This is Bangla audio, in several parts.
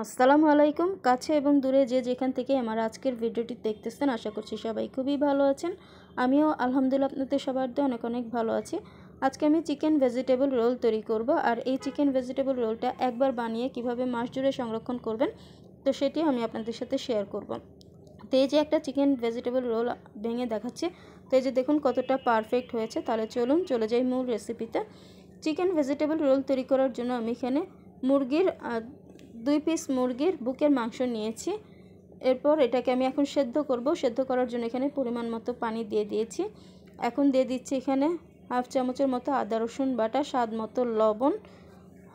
আসসালামু আলাইকুম। কাছে এবং দূরে যে যেখান থেকে আমার আজকের ভিডিওটি দেখতেছেন, আশা করছি সবাই খুবই ভালো আছেন। আমিও আলহামদুলিল্লাহ আপনাদের সবার দিয়ে অনেক অনেক ভালো আছি। আজকে আমি চিকেন ভেজিটেবল রোল তৈরি করব, আর এই চিকেন ভেজিটেবল রোলটা একবার বানিয়ে কিভাবে মাস জুড়ে সংরক্ষণ করবেন তো সেটি আমি আপনাদের সাথে শেয়ার করব। তো এই যে একটা চিকেন ভেজিটেবল রোল ভেঙে দেখাচ্ছি, তো এই যে দেখুন কতটা পারফেক্ট হয়েছে। তাহলে চলুন চলে যাই মূল রেসিপিতে। চিকেন ভেজিটেবল রোল তৈরি করার জন্য আমি এখানে মুরগির 2 পিস মুরগির বুকের মাংস নিয়েছি। এরপর এটাকে আমি এখন সেদ্ধ করব। সেদ্ধ করার জন্য এখানে পরিমাণ মতো পানি দিয়ে দিয়েছি। এখন দিয়ে দিচ্ছি এখানে হাফ চামচের মতো আদা রসুন বাটা, স্বাদ মতো লবণ,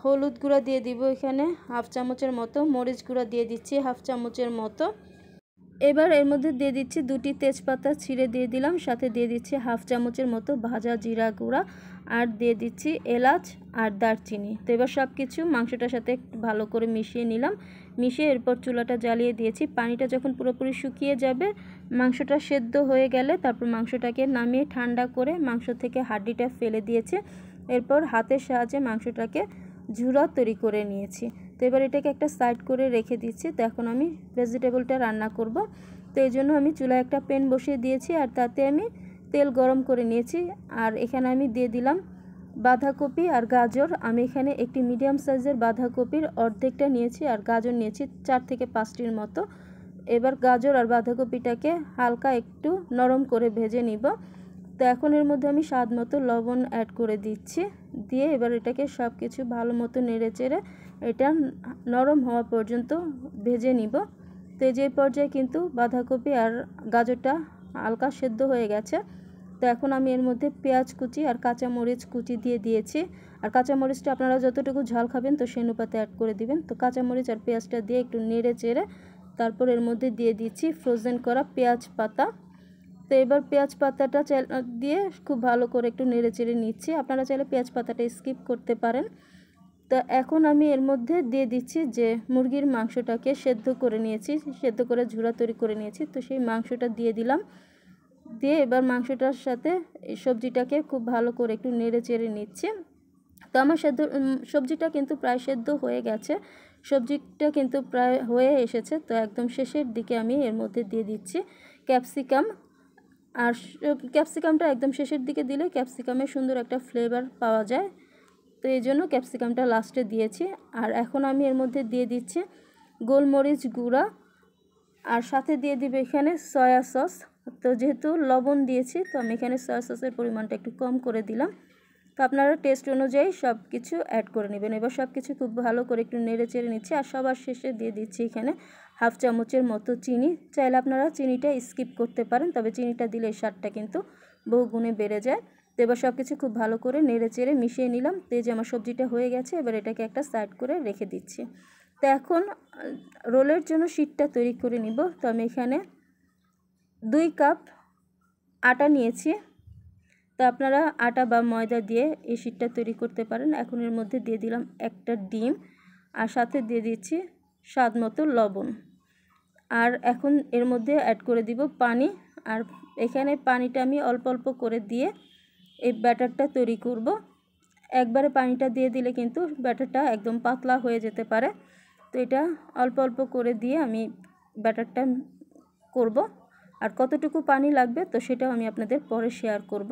হলুদ গুঁড়া দিয়ে দিব এখানে হাফ চামচের মতো, মরিচ গুঁড়া দিয়ে দিচ্ছি হাফ চামচের মতো। এবার এর মধ্যে দিয়ে দিচ্ছি 2টি তেজপাতা ছিঁড়ে দিয়ে দিলাম, সাথে দিয়ে দিচ্ছি হাফ চামচের মতো ভাজা জিরা গুঁড়া, আর দিয়ে দিচ্ছি এলাচ আর দারচিনি। তো এবার সব কিছু মাংসটার সাথে ভালো করে মিশিয়ে নিলাম। মিশিয়ে এরপর চুলাটা জ্বালিয়ে দিয়েছি। পানিটা যখন পুরোপুরি শুকিয়ে যাবে, মাংসটা সেদ্ধ হয়ে গেলে তারপর মাংসটাকে নামিয়ে ঠান্ডা করে মাংস থেকে হাড্ডিটা ফেলে দিয়েছে। এরপর হাতের সাহায্যে মাংসটাকে ঝুরা তৈরি করে নিয়েছি। তো এবার এটাকে একটা সাইড করে রেখে দিচ্ছি। তো এখন আমি ভেজিটেবলটা রান্না করব। তো এই জন্য আমি চুলায় একটা প্যান বসিয়ে দিয়েছি, আর তাতে আমি তেল গরম করে নিয়েছি। আর এখানে আমি দিয়ে দিলাম বাঁধাকপি আর গাজর। আমি এখানে একটি মিডিয়াম সাইজের বাঁধাকপির অর্ধেকটা নিয়েছি, আর গাজর নিয়েছি 4 থেকে 5টির মতো। এবার গাজর আর বাঁধাকপিটাকে হালকা একটু নরম করে ভেজে নিব। তো এখন এর মধ্যে আমি স্বাদ মতো লবণ অ্যাড করে দিচ্ছি। দিয়ে এবার এটাকে সব কিছু ভালো মতো নেড়ে চেড়ে এটা নরম হওয়া পর্যন্ত ভেজে নিব। তো যে পর্যায়ে কিন্তু বাঁধাকপি আর গাজরটা হালকা সেদ্ধ হয়ে গেছে। তো এখন আমি এর মধ্যে পেঁয়াজ কুচি আর কাঁচামরিচ কুচি দিয়ে দিয়েছি। আর কাঁচামরিচটা আপনারা যতটুকু ঝাল খাবেন তো সেই অনুপাতে অ্যাড করে দিবেন। তো কাঁচামরিচ আর পেঁয়াজটা দিয়ে একটু নেড়ে চেড়ে তারপর এর মধ্যে দিয়ে দিচ্ছি ফ্রোজেন করা পেঁয়াজ পাতা। তো এবার পেঁয়াজ পাতাটা দিয়ে খুব ভালো করে একটু নেড়ে চেড়ে নিচ্ছি। আপনারা চাইলে পেঁয়াজ পাতাটা স্কিপ করতে পারেন। তো এখন আমি এর মধ্যে দিয়ে দিচ্ছি যে মুরগির মাংসটাকে সেদ্ধ করে নিয়েছি, সেদ্ধ করে ঝুরা তৈরি করে নিয়েছি। তো সেই মাংসটা দিয়ে দিলাম। দিয়ে এবার মাংসটার সাথে এই সবজিটাকে খুব ভালো করে একটু নেড়ে চেড়ে নিচ্ছি। তো আমার সবজিটা কিন্তু প্রায় সেদ্ধ হয়ে গেছে, সবজিটা কিন্তু প্রায় হয়ে এসেছে। তো একদম শেষের দিকে আমি এর মধ্যে দিয়ে দিচ্ছি ক্যাপসিকাম। আর ক্যাপসিকামটা একদম শেষের দিকে দিলে ক্যাপসিকামের সুন্দর একটা ফ্লেভার পাওয়া যায়। তো এই জন্য ক্যাপসিকামটা লাস্টে দিয়েছি। আর এখন আমি এর মধ্যে দিয়ে দিচ্ছি গোলমরিচ গুঁড়া, আর সাথে দিয়ে দিব এখানে সয়া সস। তো যেহেতু লবণ দিয়েছি, তো আমি এখানে সয়া সসের পরিমাণটা একটু কম করে দিলাম। তো আপনারা টেস্ট অনুযায়ী সব কিছু অ্যাড করে নেবেন। এবার সব কিছু খুব ভালো করে একটু নেড়ে চেড়ে নিচ্ছি। আর সবার শেষে দিয়ে দিচ্ছি এখানে হাফ চামচের মতো চিনি। চাইলে আপনারা চিনিটা স্কিপ করতে পারেন, তবে চিনিটা দিলে স্বাদটা কিন্তু বহু গুণে বেড়ে যায়। তো এবার সব কিছু খুব ভালো করে নেড়ে চেড়ে মিশিয়ে নিলাম। তো এই যে আমার সবজিটা হয়ে গেছে, এবার এটাকে একটা সাইড করে রেখে দিচ্ছি। তো এখন রোলের জন্য শিটটা তৈরি করে নিব। তো আমি এখানে 2 কাপ আটা নিয়েছি। তো আপনারা আটা বা ময়দা দিয়ে এই শিটটা তৈরি করতে পারেন। এখন এর মধ্যে দিয়ে দিলাম একটা ডিম, আর সাথে দিয়ে দিচ্ছি স্বাদ মতো লবণ। আর এখন এর মধ্যে অ্যাড করে দিব পানি। আর এখানে পানিটা আমি অল্প অল্প করে দিয়ে এই ব্যাটারটা তৈরি করব। একবারে পানিটা দিয়ে দিলে কিন্তু ব্যাটারটা একদম পাতলা হয়ে যেতে পারে। তো এটা অল্প অল্প করে দিয়ে আমি ব্যাটারটা করব। আর কতটুকু পানি লাগবে তো সেটাও আমি আপনাদের পরে শেয়ার করব।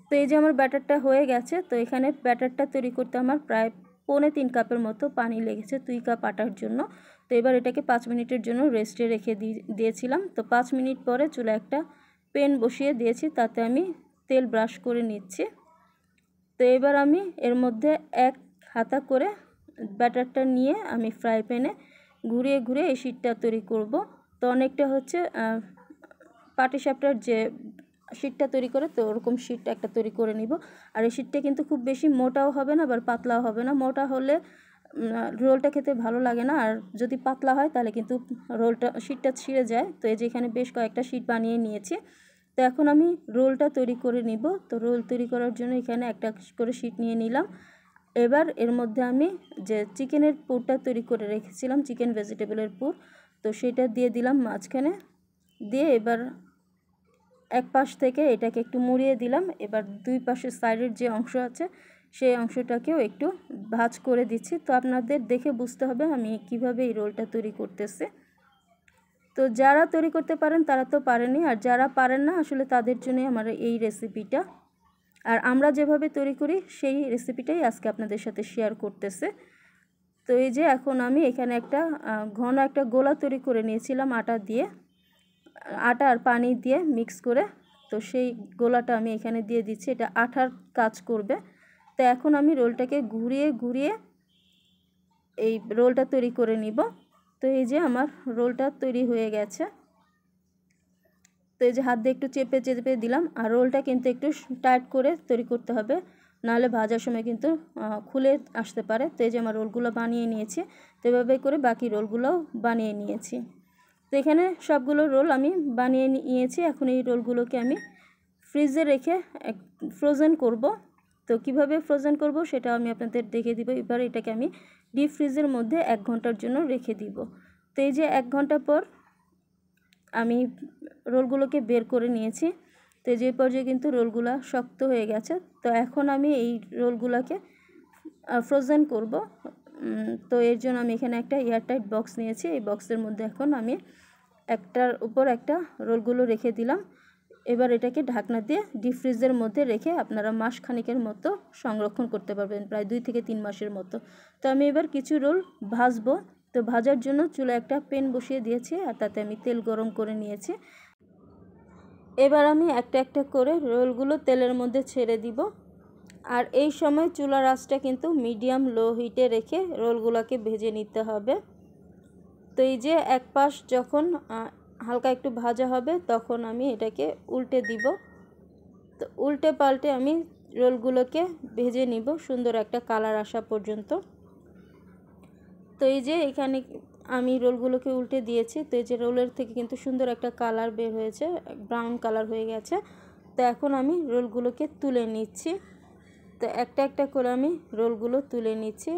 তো এই যে আমার ব্যাটারটা হয়ে গেছে। তো এখানে ব্যাটারটা তৈরি করতে আমার প্রায় 3.25 কাপের মতো পানি লেগেছে 2 কাপ আটার জন্য। তো এবার এটাকে 5 মিনিটের জন্য রেস্টে রেখে দিয়েছিলাম। তো 5 মিনিট পরে চুলায় একটা প্যান বসিয়ে দিয়েছি, তাতে আমি তেল ব্রাশ করে নিচ্ছি। তো এবার আমি এর মধ্যে 1 হাতা করে ব্যাটারটা নিয়ে আমি ফ্রাই প্যানে ঘুরিয়ে ঘুরিয়ে এই শিটটা তৈরি করব। তো অনেকটা হচ্ছে পাটিসাপটার যে শিটটা তৈরি করে, তো ওরকম শিট একটা তৈরি করে নিব। আর এই শিটটা কিন্তু খুব বেশি মোটাও হবে না, আবার পাতলাও হবে না। মোটা হলে রোলটা খেতে ভালো লাগে না, আর যদি পাতলা হয় তাহলে কিন্তু শিটটা ছিঁড়ে যায়। তো এই যে এখানে বেশ কয়েকটা শিট বানিয়ে নিয়েছি। তো এখন আমি রোলটা তৈরি করে নিব। তো রোল তৈরি করার জন্য এখানে একটা করে শিট নিয়ে নিলাম। এবার এর মধ্যে আমি যে চিকেনের পুরটা তৈরি করে রেখেছিলাম, চিকেন ভেজিটেবলের পুর, তো সেটা দিয়ে দিলাম মাঝখানে। দিয়ে এবার এক পাশ থেকে এটাকে একটু মুড়িয়ে দিলাম। এবার 2 পাশের সাইডের যে অংশ আছে সেই অংশটাকেও একটু ভাজ করে দিচ্ছি। তো আপনাদের দেখে বুঝতে হবে আমি কিভাবে এই রোলটা তৈরি করতেছি। তো যারা তৈরি করতে পারেন তারা তো পারেনই, আর যারা পারেন না আসলে তাদের জন্যই আমার এই রেসিপিটা। আর আমরা যেভাবে তৈরি করি সেই রেসিপিটাই আজকে আপনাদের সাথে শেয়ার করতেছে। তো এই যে এখন আমি এখানে একটা ঘন একটা গোলা তৈরি করে নিয়েছিলাম আটা দিয়ে, আটা আর পানি দিয়ে মিক্স করে। তো সেই গোলাটা আমি এখানে দিয়ে দিচ্ছি, এটা আঠার কাজ করবে। তো এখন আমি রোলটাকে ঘুরিয়ে ঘুরিয়ে এই রোলটা তৈরি করে নিব। তো এই যে আমার রোলটা তৈরি হয়ে গেছে। তো এই যে হাত দিয়ে একটু চেপে চেপে দিলাম, আর রোলটা কিন্তু একটু টাইট করে তৈরি করতে হবে, নাহলে ভাজার সময় কিন্তু খুলে আসতে পারে। তো এই যে আমার রোলগুলো বানিয়ে নিয়েছি, তো এভাবে করে বাকি রোলগুলোও বানিয়ে নিয়েছি। তো এখানে সবগুলো রোল আমি বানিয়ে নিয়েছি। এখন এই রোলগুলোকে আমি ফ্রিজে রেখে ফ্রোজেন করব। তো কিভাবে ফ্রোজেন করব সেটা আমি আপনাদের দেখে দিব। এবার এটাকে আমি ডিপ ফ্রিজের মধ্যে 1 ঘন্টার জন্য রেখে দিব। তো এই যে 1 ঘন্টা পর আমি রোলগুলোকে বের করে নিয়েছি। তো যে পর্যায়ে কিন্তু রোলগুলো শক্ত হয়ে গেছে। তো এখন আমি এই রোলগুলোকে ফ্রোজেন করব। তো এর জন্য আমি এখানে একটা এয়ারটাইট বক্স নিয়েছি। এই বক্সের মধ্যে এখন আমি একটার উপর একটা রোলগুলো রেখে দিলাম। এবার এটাকে ঢাকনা দিয়ে ডিপ ফ্রিজের মধ্যে রেখে আপনারা মাস খানিকের মতো সংরক্ষণ করতে পারবেন, প্রায় 2 থেকে 3 মাসের মতো। তো আমি এবার কিছু রোল ভাজবো। তো ভাজার জন্য চুলায় একটা প্যান বসিয়ে দিয়েছি, আর তাতে আমি তেল গরম করে নিয়েছি। এবার আমি একটা একটা করে রোলগুলো তেলের মধ্যে ছেড়ে দিব। আর এই সময় চুলার আঁচটা কিন্তু মিডিয়াম লো হিটে রেখে রোলগুলোকে ভেজে নিতে হবে। তো এই যে এক পাশ যখন হালকা একটু ভাজা হবে তখন আমি এটাকে উল্টে দিব। তো উল্টে পাল্টে আমি রোলগুলোকে ভেজে নিব সুন্দর একটা কালার আসা পর্যন্ত। তো এই যে এখানে আমি রোলগুলোকে উল্টে দিয়েছি। তো এই যে রোলের থেকে কিন্তু সুন্দর একটা কালার বের হয়েছে, ব্রাউন কালার হয়ে গেছে। তো এখন আমি রোলগুলোকে তুলে নিচ্ছি। তো একটা একটা করে আমি রোলগুলো তুলে নিচ্ছি।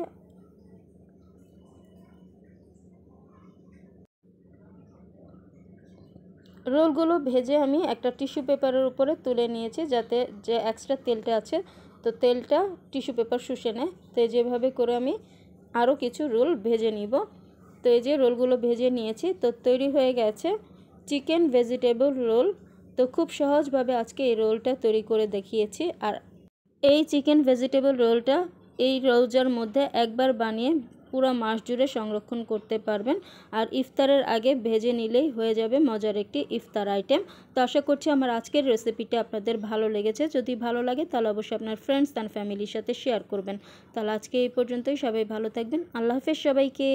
রোলগুলো ভেজে আমি একটা টিস্যু পেপারের উপরে তুলে নিয়েছি, যাতে যে এক্সট্রা তেলটা আছে তো তেলটা টিস্যু পেপার শুষে নেয়। তো যেভাবে করে আমি আরও কিছু রোল ভেজে নিব। তো এই যে রোলগুলো ভেজে নিয়েছি। তো তৈরি হয়ে গেছে চিকেন ভেজিটেবল রোল। তো খুব সহজভাবে আজকে এই রোলটা তৈরি করে দেখিয়েছি। আর এই চিকেন ভেজিটেবল রোলটা এই রোজার মধ্যে একবার বানিয়ে পুরো মাস জুড়ে সংরক্ষণ করতে পারবেন। আর ইফতারের আগে ভেজে নিলেই হয়ে যাবে মজার একটি ইফতার আইটেম। তো আশা করছি আমার আজকের রেসিপিটা আপনাদের ভালো লেগেছে। যদি ভালো লাগে তাহলে অবশ্যই আপনার ফ্রেন্ডস অ্যান্ড ফ্যামিলির সাথে শেয়ার করবেন। তাহলে আজকে এই পর্যন্তই, সবাই ভালো থাকবেন। আল্লাহ হাফেজ সবাইকে।